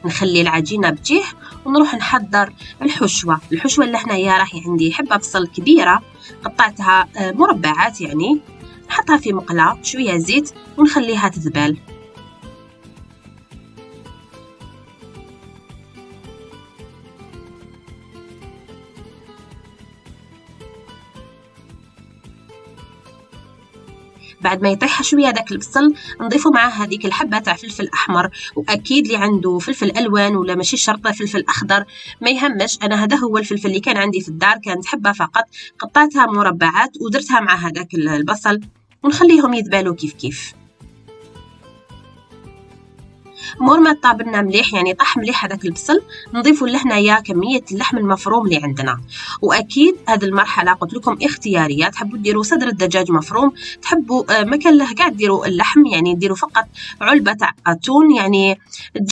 نخلي العجينة بجيه ونروح نحضر الحشوة اللي هنايا راهي عندي حبة بصل كبيرة قطعتها مربعات، يعني نحطها في مقلاة شوية زيت ونخليها تذبل. بعد ما يطيح شويه داك البصل نضيفوا معاه هذيك الحبه تاع فلفل احمر، واكيد اللي عنده فلفل الوان ولا ماشي شرط فلفل اخضر ما يهمش، انا هذا هو الفلفل اللي كان عندي في الدار، كانت حبه فقط قطعتها مربعات ودرتها مع هذاك البصل ونخليهم يذبالوا كيف. مور ما طابلنا مليح، يعني طاح مليح هذاك البصل، نضيفوا لهنايا كميه اللحم المفروم اللي عندنا. واكيد هذه المرحله قلت لكم اختياريه، تحبوا ديروا صدر الدجاج مفروم، تحبوا ما كان له كاع ديروا اللحم، يعني ديروا فقط علبه تاع اتون، يعني